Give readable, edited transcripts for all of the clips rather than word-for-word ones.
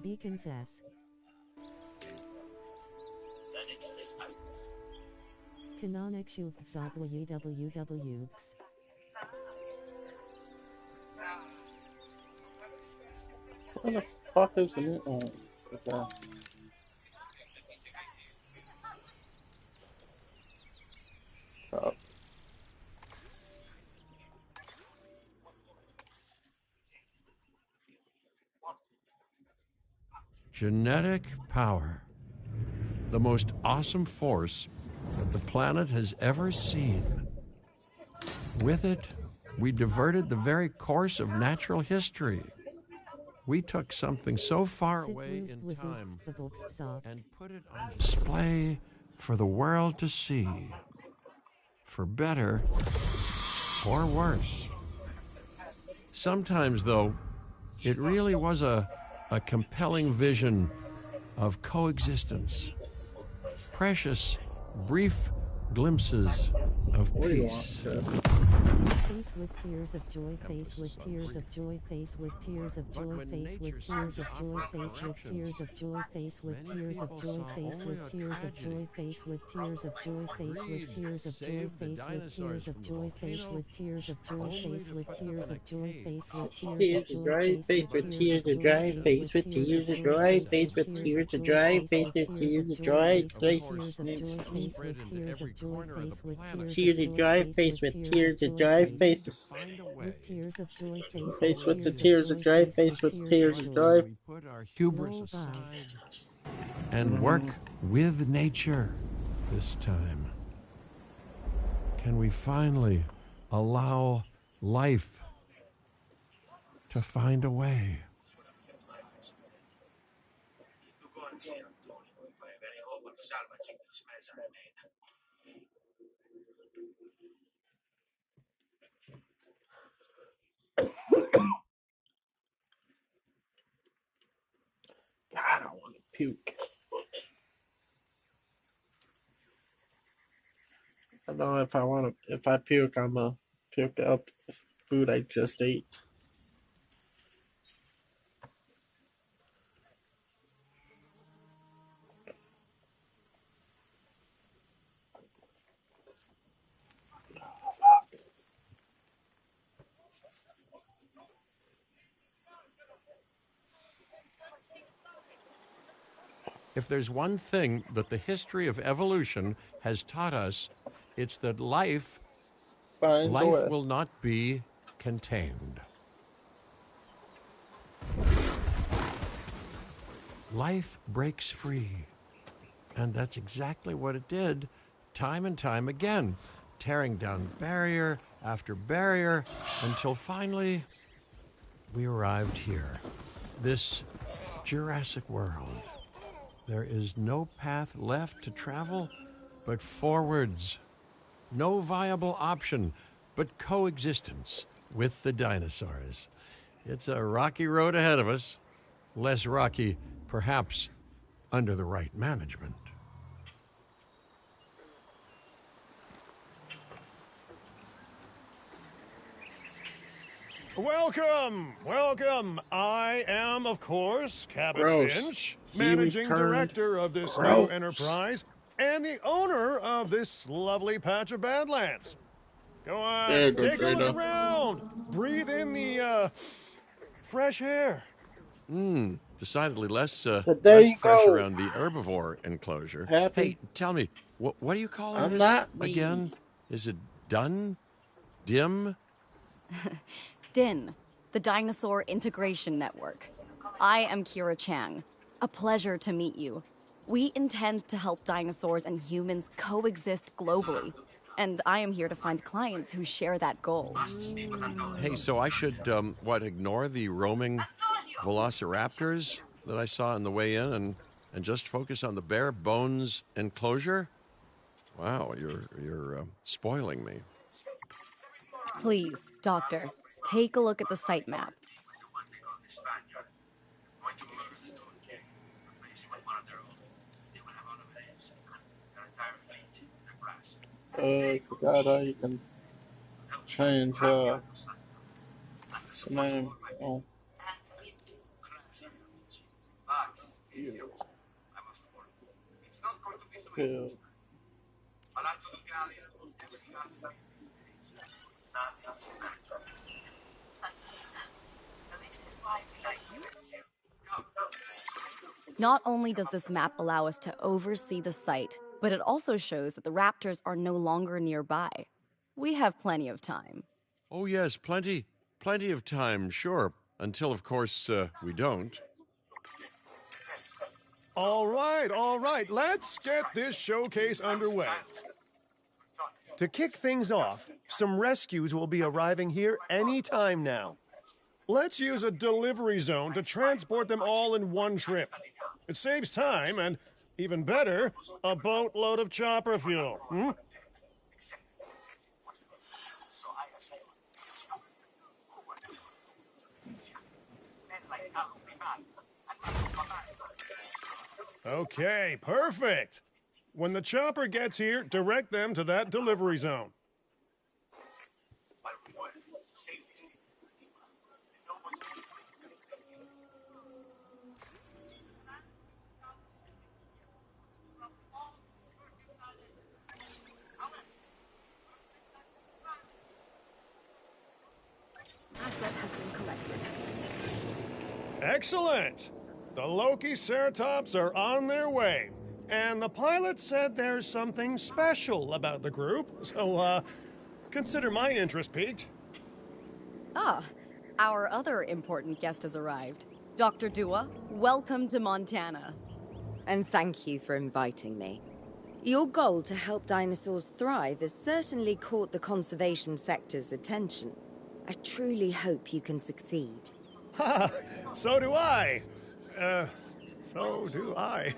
Beacons S. Canonic Shuf xOGx. What the fuck is it? Oh, okay. Oh. Genetic power. The most awesome force that the planet has ever seen. With it, we diverted the very course of natural history. We took something so far away in time and put it on display for the world to see. For better or worse. Sometimes, though, it really was a compelling vision of coexistence. Precious, brief glimpses of peace. Face with tears of joy, face with tears of joy, face with tears of joy, face with tears of joy, face with tears of joy, face with tears of joy, face with tears of joy, face with tears of joy, face with tears of joy, face with tears of joy, face with tears of joy, face with tears of joy, face with tears of joy, Face with tears of joy, face with tears of joy, face with tears of joy, face with tears of joy, face with tears of joy, Spread into every corner of the planet. tears of joy, face with tears of joy, face with tears of joy, face with the tears of joy, face with tears of joy. We put our hubris aside and work with nature this time. Can we finally allow life to find a way? God, I want to puke. I know if I puke, I'm gonna puke up the food I just ate. If there's one thing that the history of evolution has taught us, it's that life will not be contained. Life breaks free. And that's exactly what it did, time and time again, tearing down barrier after barrier until finally we arrived here, this Jurassic world. There is no path left to travel but forwards. No viable option but coexistence with the dinosaurs. It's a rocky road ahead of us, less rocky, perhaps, under the right management. Welcome, welcome. I am, of course, Cabot Gross. Finch, He managing returned. director of this new Gross. enterprise and the owner of this lovely patch of Badlands. Go on, Yeah, take a Greta. look around. Breathe in the, fresh air. Decidedly less, So there less you fresh go. around the herbivore enclosure. Happy. Hey, tell me, what do you call I'm this not me. again? Is it done? Dim? DIN, the Dinosaur Integration Network. I am Kira Chang. A pleasure to meet you. We intend to help dinosaurs and humans coexist globally, and I am here to find clients who share that goal. Hey, so I should, ignore the roaming velociraptors that I saw on the way in and just focus on the bare bones enclosure? Wow, you're spoiling me. Please, Doctor, take a look at the site map. I forgot how you can change the name. Oh. Yeah. Not only does this map allow us to oversee the site, but it also shows that the raptors are no longer nearby. We have plenty of time. Oh, yes, plenty of time, sure. Until, of course, we don't. All right. Let's get this showcase underway. To kick things off, some rescues will be arriving here any time now. Let's use a delivery zone to transport them all in one trip. It saves time and, even better, a boatload of chopper fuel. Okay, perfect. When the chopper gets here, direct them to that delivery zone. Asset has been collected. Excellent! The Loki-Ceratops are on their way. And the pilot said there's something special about the group, so, consider my interest piqued. Ah, our other important guest has arrived. Dr. Dua, welcome to Montana. And thank you for inviting me. Your goal to help dinosaurs thrive has certainly caught the conservation sector's attention. I truly hope you can succeed. Ha! So do I. So do I.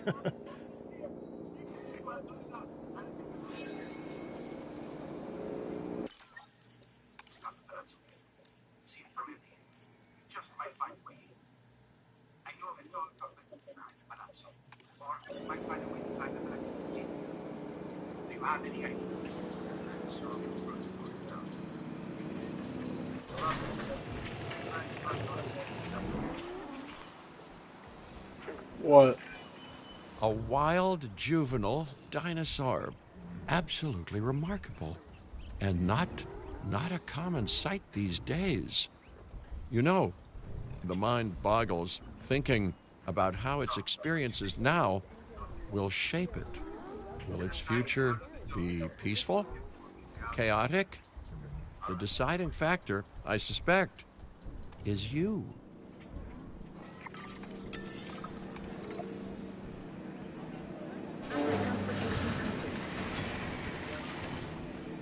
What? A wild juvenile dinosaur. Absolutely remarkable. And not a common sight these days. You know, the mind boggles thinking about how its experiences now will shape it. Will its future be peaceful? Chaotic? The deciding factor, I suspect, is you. Asset transportation complete.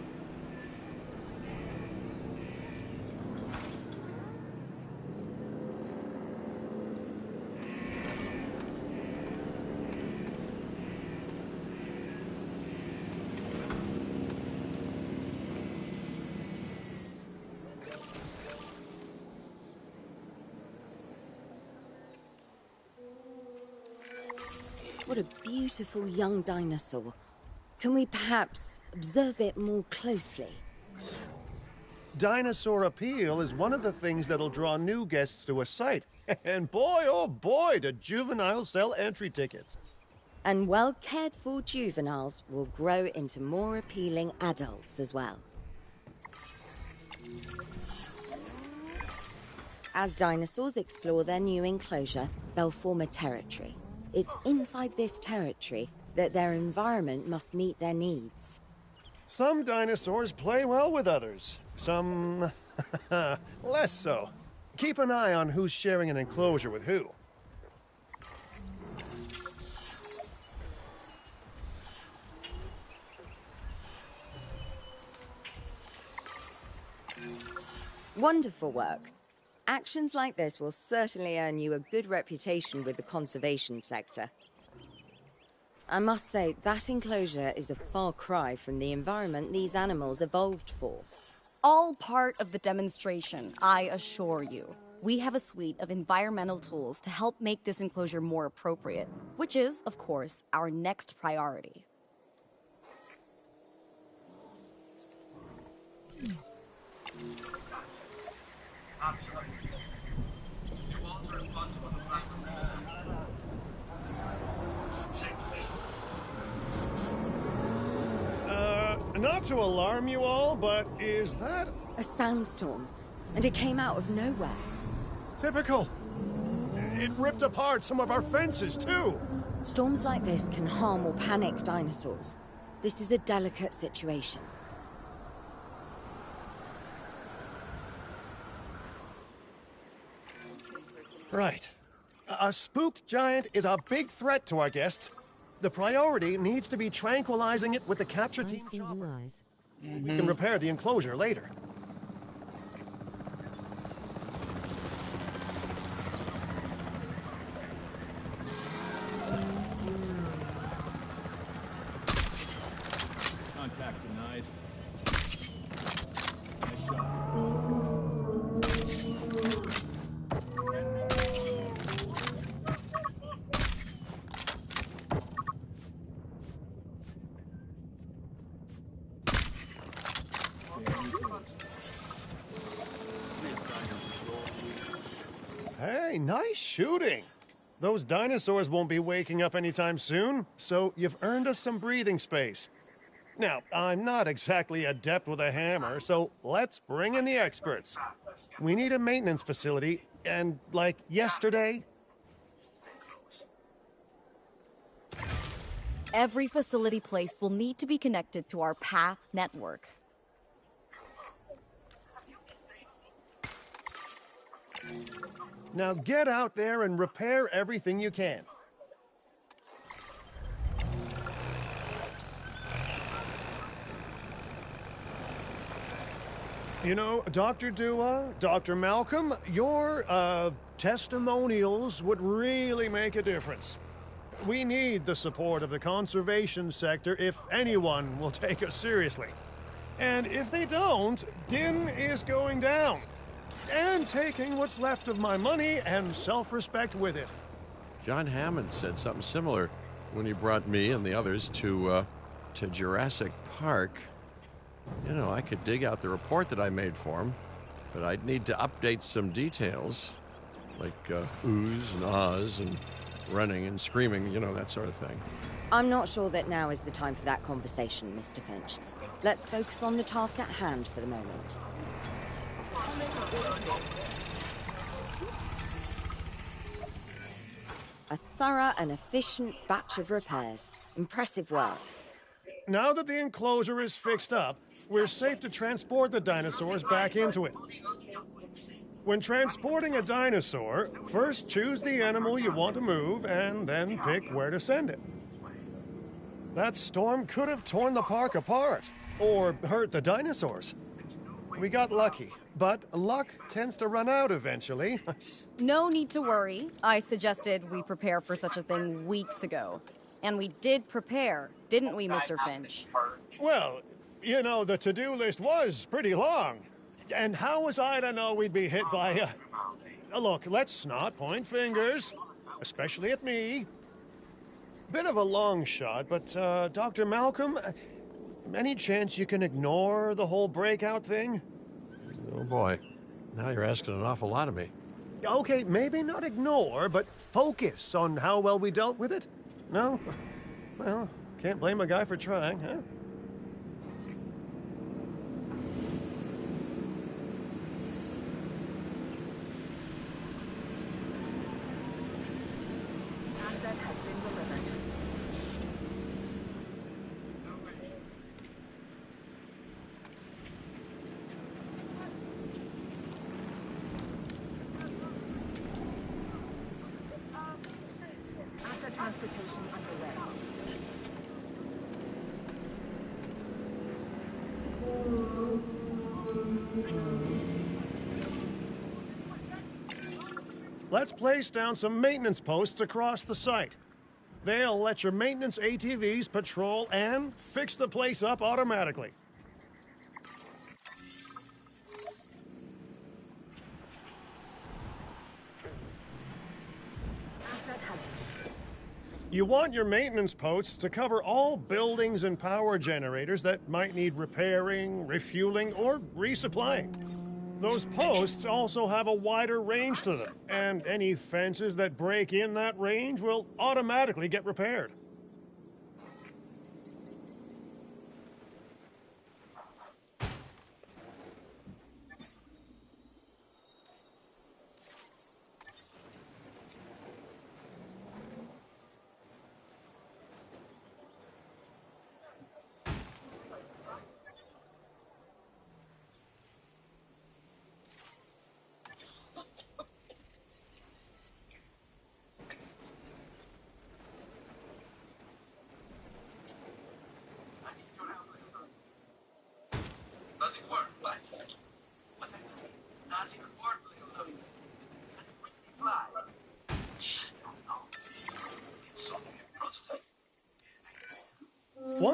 What a beautiful young dinosaur. Can we perhaps observe it more closely? Dinosaur appeal is one of the things that'll draw new guests to a site. And boy, oh boy, do juveniles sell entry tickets. And well-cared-for juveniles will grow into more appealing adults as well. As dinosaurs explore their new enclosure, they'll form a territory. It's inside this territory that their environment must meet their needs. Some dinosaurs play well with others. Some less so. Keep an eye on who's sharing an enclosure with who. Wonderful work. Actions like this will certainly earn you a good reputation with the conservation sector. I must say, that enclosure is a far cry from the environment these animals evolved for. All part of the demonstration, I assure you. We have a suite of environmental tools to help make this enclosure more appropriate, which is, of course, our next priority. Not to alarm you all, but is that A sandstorm, and it came out of nowhere. typical? It ripped apart some of our fences, too. Storms like this can harm or panic dinosaurs. This is a delicate situation. Right. A spooked giant is a big threat to our guests. The priority needs to be tranquilizing it with the capture I team see chopper. blue eyes. We can repair the enclosure later. Contact denied. Nice shot. Hey, nice shooting. Those dinosaurs won't be waking up anytime soon, so you've earned us some breathing space. Now, I'm not exactly adept with a hammer, so let's bring in the experts. We need a maintenance facility, and like yesterday, Every facility placed will need to be connected to our path network. now get out there and repair everything you can. You know, Dr. Dua, Dr. Malcolm, your testimonials would really make a difference. We need the support of the conservation sector if anyone will take us seriously. And if they don't, Din is going down. And taking what's left of my money and self-respect with it. John Hammond said something similar when he brought me and the others to Jurassic Park. You know, I could dig out the report that I made for him, but I'd need to update some details, like oohs and ahs and running and screaming, you know, that sort of thing. I'm not sure that now is the time for that conversation, Mr. Finch. Let's focus on the task at hand for the moment. A thorough and efficient batch of repairs. Impressive work. Now that the enclosure is fixed up, we're safe to transport the dinosaurs back into it. When transporting a dinosaur, first choose the animal you want to move and then pick where to send it. That storm could have torn the park apart or hurt the dinosaurs. We got lucky, but luck tends to run out eventually. No need to worry. I suggested we prepare for such a thing weeks ago. And we did prepare, didn't we, Mr. Finch? Well, you know, the to-do list was pretty long. And how was I to know we'd be hit by look, let's not point fingers, especially at me. Bit of a long shot, but, Dr. Malcolm, any chance you can ignore the whole breakout thing? Oh boy, now you're asking an awful lot of me. Okay, maybe not ignore, but focus on how well we dealt with it? No? Well, can't blame a guy for trying, huh? Asset has been delivered. Asset transportation underway. Let's place down some maintenance posts across the site. They'll let your maintenance ATVs patrol and fix the place up automatically. Asset has You want your maintenance posts to cover all buildings and power generators that might need repairing, refueling, or resupplying. Those posts also have a wider range to them, and any fences that break in that range will automatically get repaired.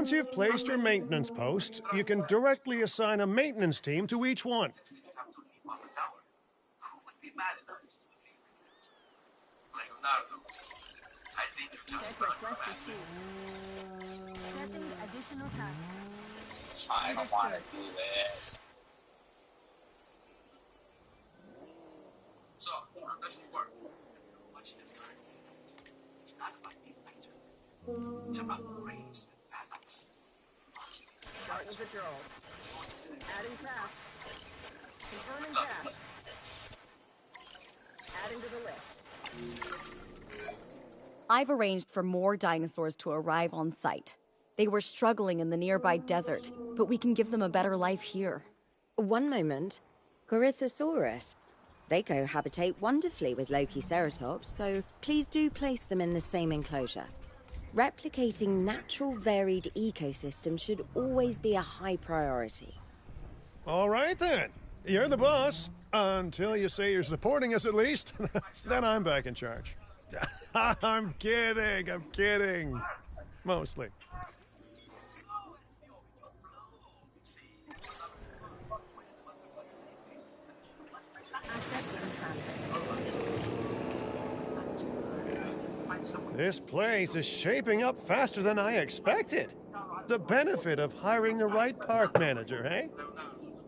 Once you've placed your maintenance posts, you can directly assign a maintenance team to each one. Set request received. Setting additional task. I don't want to do this. So, how does it work? What's different? It's not about being better. It's about grace and balance. Starting patrols. Adding task. Confirming task. Adding to the list. I've arranged for more dinosaurs to arrive on site. They were struggling in the nearby desert, but we can give them a better life here. One moment. Corythosaurus. They cohabitate wonderfully with Lokiceratops, so please do place them in the same enclosure. Replicating natural varied ecosystems should always be a high priority. All right, then. You're the boss. Until you say you're supporting us, at least. Then I'm back in charge. I'm kidding. Mostly. This place is shaping up faster than I expected. The benefit of hiring the right park manager, eh?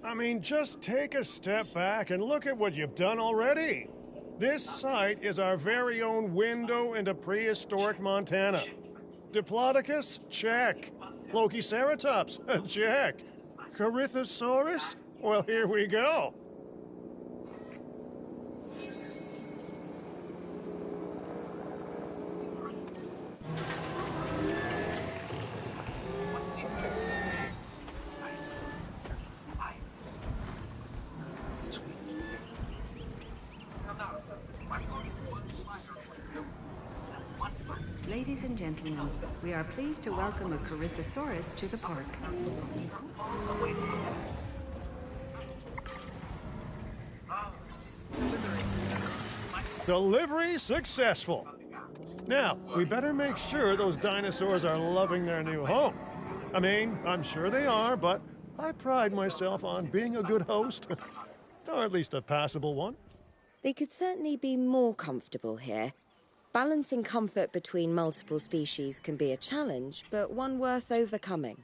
I mean, just take a step back and look at what you've done already. This site is our very own window into prehistoric Montana. Diplodocus? Check. Lokiceratops? Check. Corythosaurus? Well, here we go. Ladies and gentlemen, we are pleased to welcome a Corythosaurus to the park. Delivery successful. Now, we better make sure those dinosaurs are loving their new home. I mean, I'm sure they are, but I pride myself on being a good host. Or at least a passable one. They could certainly be more comfortable here. Balancing comfort between multiple species can be a challenge, but one worth overcoming.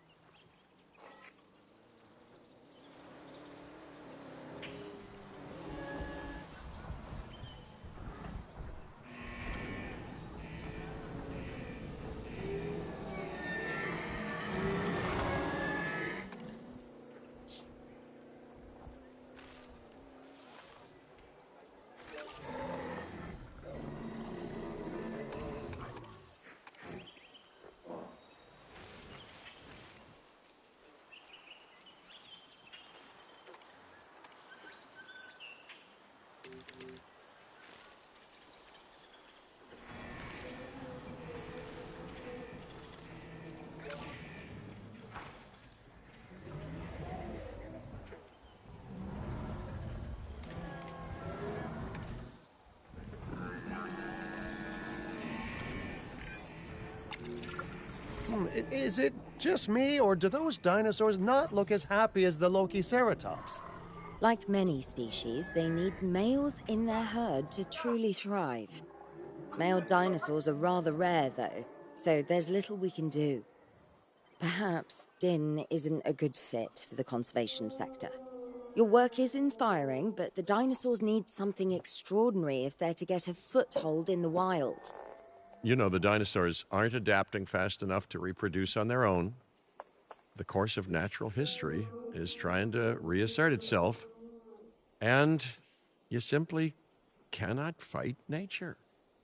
Is it just me, or do those dinosaurs not look as happy as the Lokiceratops? Like many species, they need males in their herd to truly thrive. Male dinosaurs are rather rare, though, so there's little we can do. Perhaps Din isn't a good fit for the conservation sector. Your work is inspiring, but the dinosaurs need something extraordinary if they're to get a foothold in the wild. You know, the dinosaurs aren't adapting fast enough to reproduce on their own. The course of natural history is trying to reassert itself, and you simply cannot fight nature.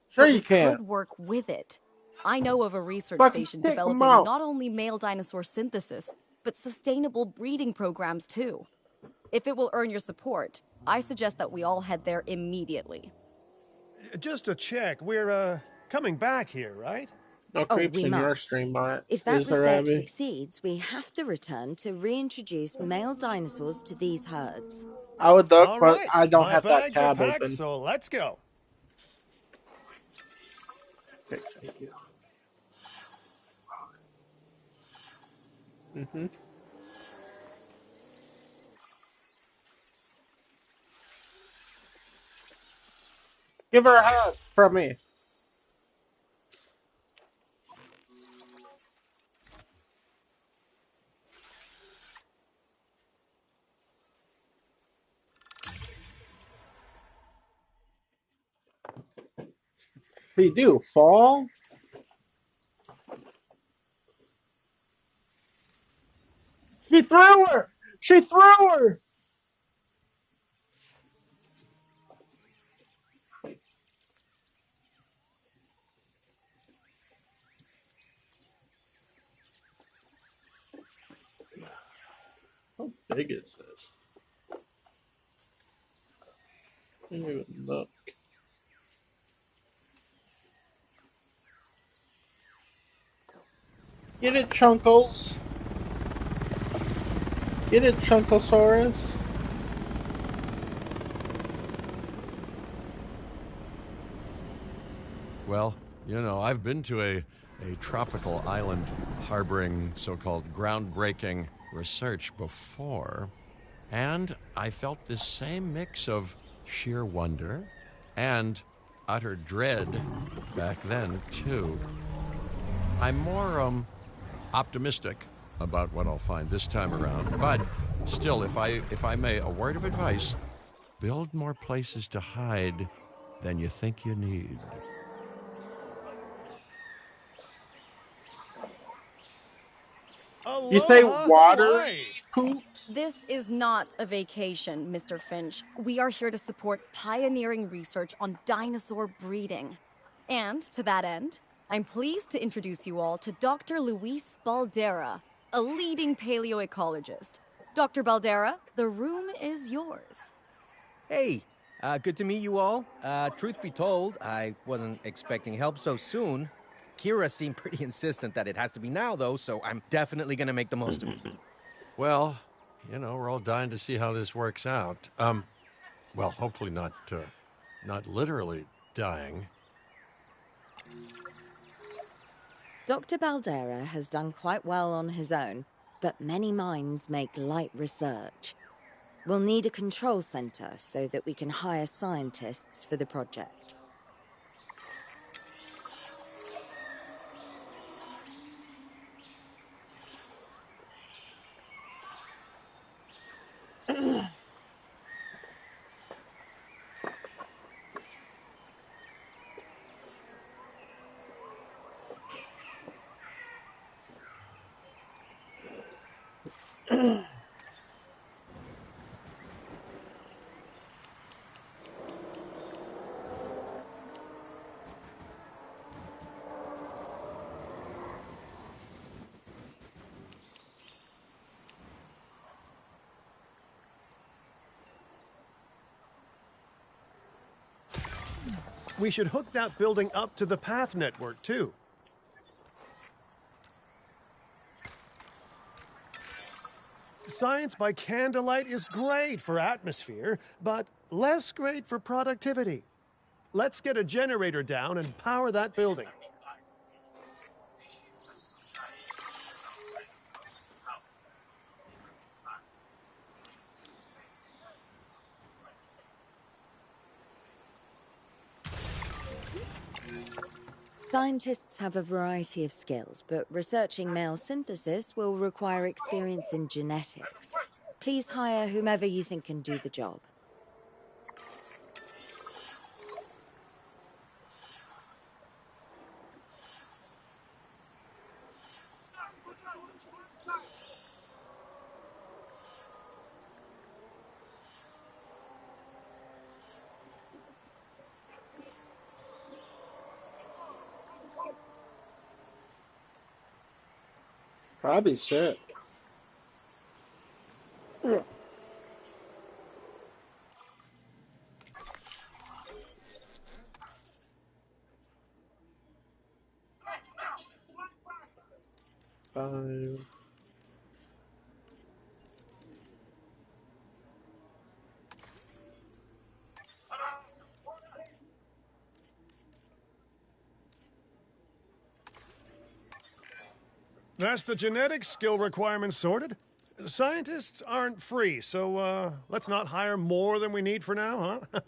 Sure But you we can. could work with it. I know of a research Fucking station stick 'em developing out. not only male dinosaur synthesis, but sustainable breeding programs too. If it will earn your support, I suggest that we all head there immediately. Just to check, we're, coming back here, right? No Oh, creeps we in your must. stream, bot. If that Is there, research Abby? succeeds, we have to return to reintroduce male dinosaurs to these herds. I would duck, All but right, I don't my have that bags are tab packed, open. so let's go. Okay, thank you. Mm-hmm. Give her a hug from me. What do you do? Fall? She threw her! She threw her! How big is this? I didn't even look. Get it, Chunkles. Get it, Chunkosaurus. Well, I've been to a tropical island harboring so-called groundbreaking research before, and I felt this same mix of sheer wonder and utter dread back then, too. I'm more optimistic about what I'll find this time around, but still, if I may, a word of advice: build more places to hide than you think you need. You say Aloha water Hawaii! poops? This is not a vacation, Mr. Finch. We are here to support pioneering research on dinosaur breeding. And to that end, I'm pleased to introduce you all to Dr. Luis Baldera, a leading paleoecologist. Dr. Baldera, the room is yours. Hey, good to meet you all. Truth be told, I wasn't expecting help so soon. Kira seemed pretty insistent that it has to be now, though, so I'm definitely gonna make the most of it. Well, we're all dying to see how this works out. Well, hopefully not literally dying. Dr. Baldera has done quite well on his own, but many minds make light research. We'll need a control center so that we can hire scientists for the project. We should hook that building up to the path network, too. Science by candlelight is great for atmosphere, but less great for productivity. Let's get a generator down and power that building. Scientists have a variety of skills, but researching male synthesis will require experience in genetics. Please hire whomever you think can do the job. Probably sick. Five. That's the genetic skill requirements sorted. Scientists aren't free, so let's not hire more than we need for now, huh?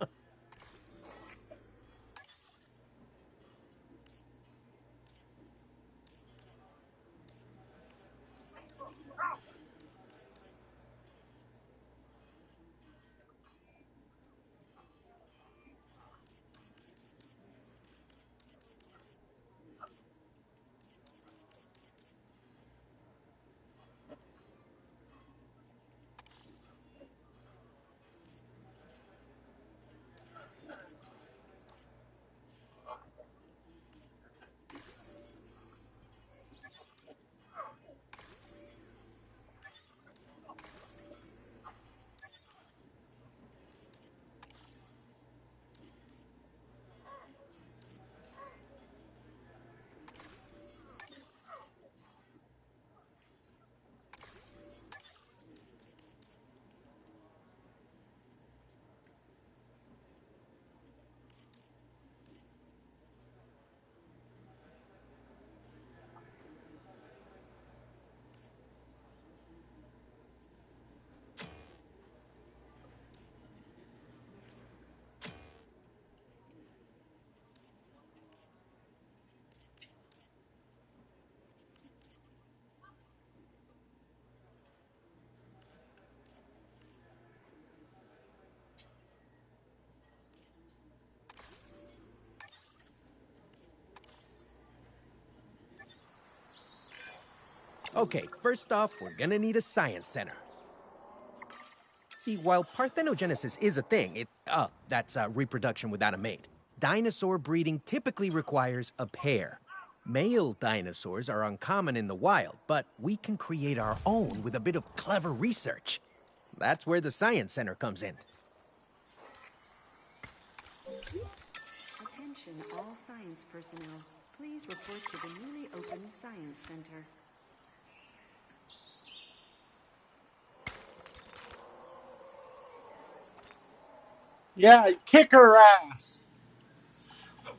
Okay, first off, we're gonna need a science center. See, while parthenogenesis is a thing, that's reproduction without a mate. Dinosaur breeding typically requires a pair. Male dinosaurs are uncommon in the wild, but we can create our own with a bit of clever research. That's where the Science Center comes in. Attention all science personnel. Please report to the newly opened Science Center. Yeah, kick her ass.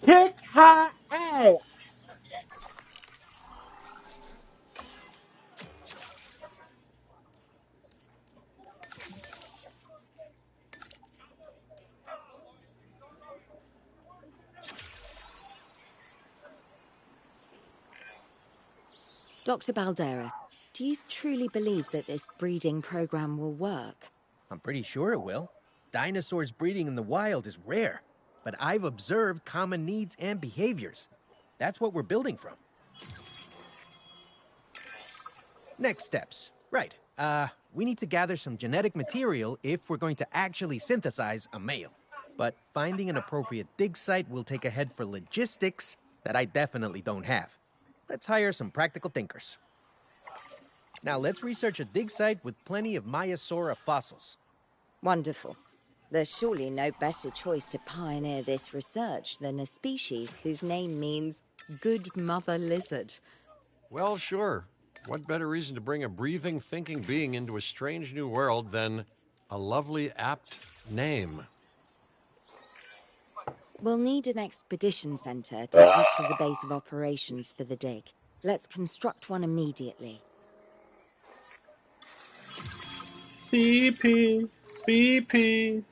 Kick her ass. Dr. Baldera, do you truly believe that this breeding program will work? I'm pretty sure it will. Dinosaurs breeding in the wild is rare, but I've observed common needs and behaviors. That's what we're building from. Next steps. Right. We need to gather some genetic material if we're going to actually synthesize a male. But finding an appropriate dig site will take a head for logistics that I definitely don't have. Let's hire some practical thinkers. Now let's research a dig site with plenty of Maiasaura fossils. Wonderful. There's surely no better choice to pioneer this research than a species whose name means good mother lizard. Well, sure. What better reason to bring a breathing, thinking being into a strange new world than a lovely, apt name? We'll need an expedition center to act as a base of operations for the dig. Let's construct one immediately. CP. BP.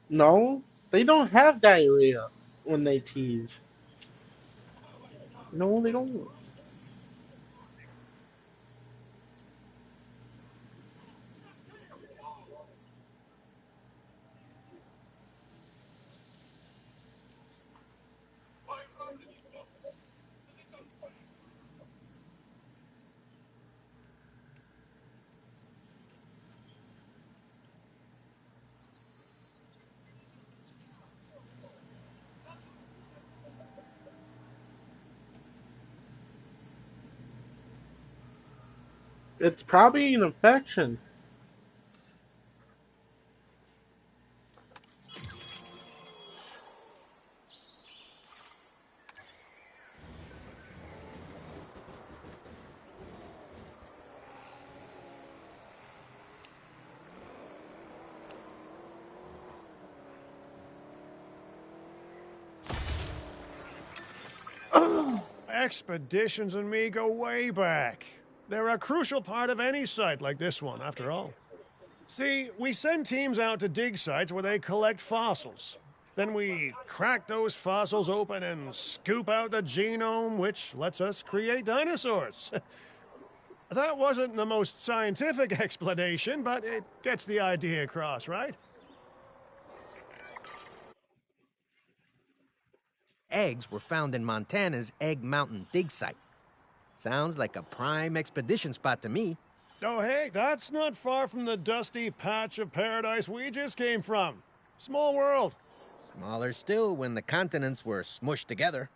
No, they don't have diarrhea. when they tease. No, they don't. It's probably an infection. Expeditions and me go way back. They're a crucial part of any site like this one, after all. See, we send teams out to dig sites where they collect fossils. Then we crack those fossils open and scoop out the genome, which lets us create dinosaurs. That wasn't the most scientific explanation, but it gets the idea across, right? Eggs were found in Montana's Egg Mountain dig site. Sounds like a prime expedition spot to me. Oh, hey, that's not far from the dusty patch of paradise we just came from. Small world. Smaller still when the continents were smushed together.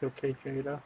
It's okay, Jada.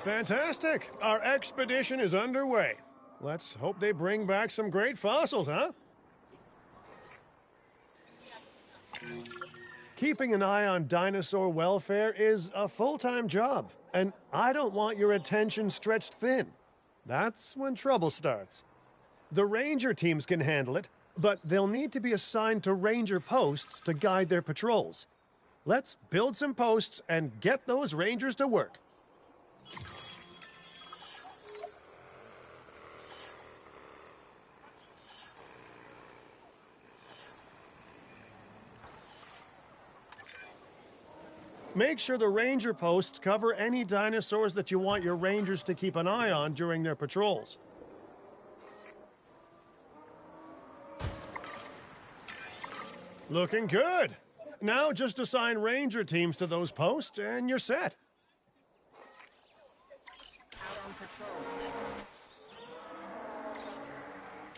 Fantastic. Our expedition is underway. Let's hope they bring back some great fossils, huh? Keeping an eye on dinosaur welfare is a full-time job, and I don't want your attention stretched thin. That's when trouble starts. The ranger teams can handle it, but they'll need to be assigned to ranger posts to guide their patrols. Let's build some posts and get those rangers to work. Make sure the ranger posts cover any dinosaurs that you want your rangers to keep an eye on during their patrols. Looking good. Now just assign ranger teams to those posts and you're set. Out on patrol.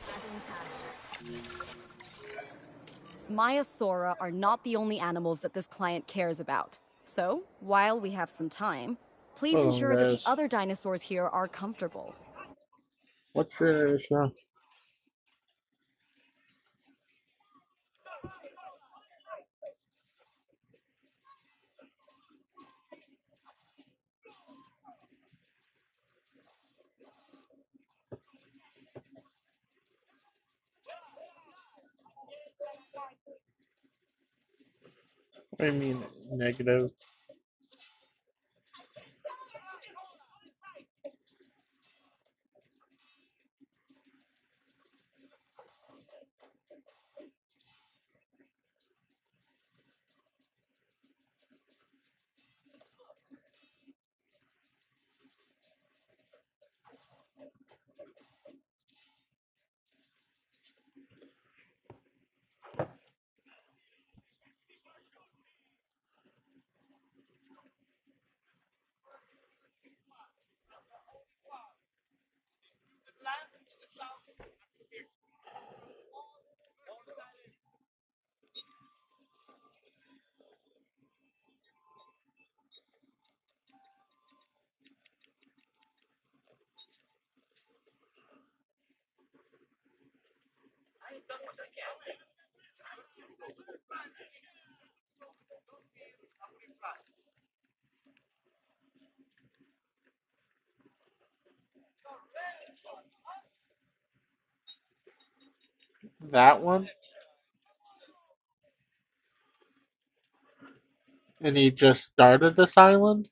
Adding task. Maiasaura are not the only animals that this client cares about. So, while we have some time, please ensure that the other dinosaurs here are comfortable. What's this now? I mean, negative. That one? And he just started this island?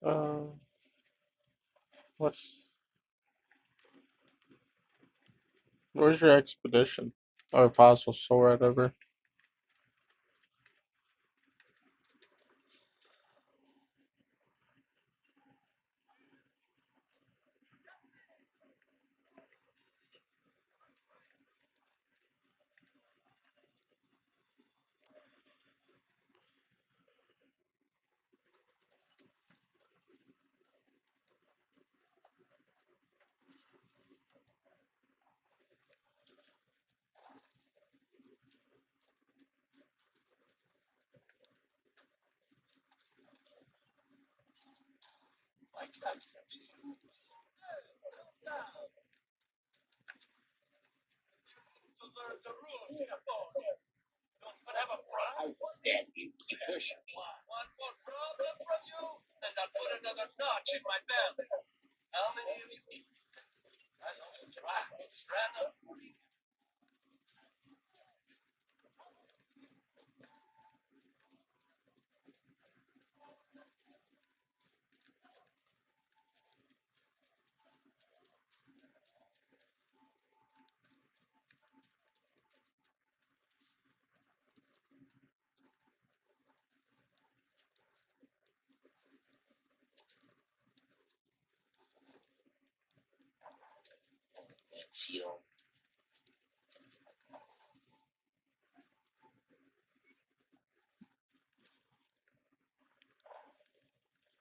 Uh, what's... Where's your expedition? Or fossil or whatever. One more problem from you, and I'll put another notch in my belt. How many of you? I don't try. Strata. teal.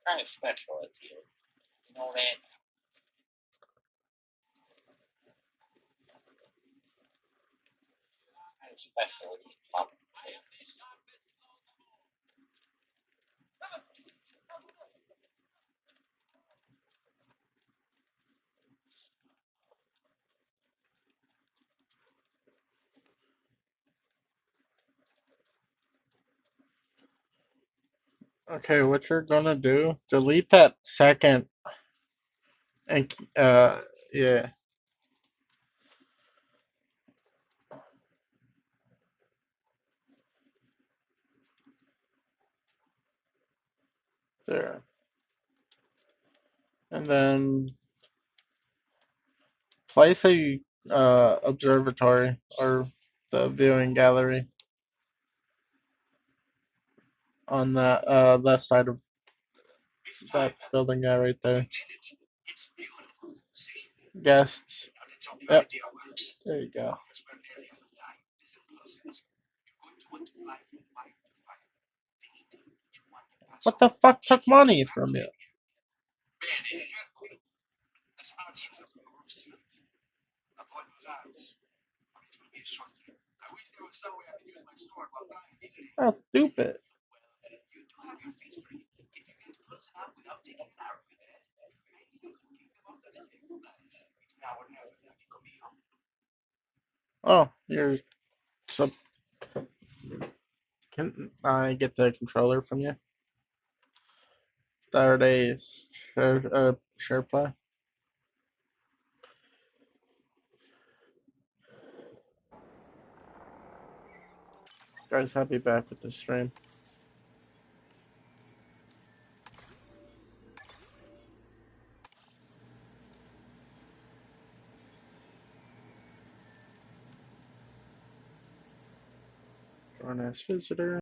Kind of special teal. You know that? Kind of special. Okay, what you're gonna do? Delete that second, and yeah. There. And then place a observatory or the viewing gallery on that left side of that building guy right there. Guests. Yep. There you go. What the fuck took money from you? That's stupid. Oh, you're so. Can I get the controller from you? Start a share play. Guys, happy back with the stream. Join as visitor.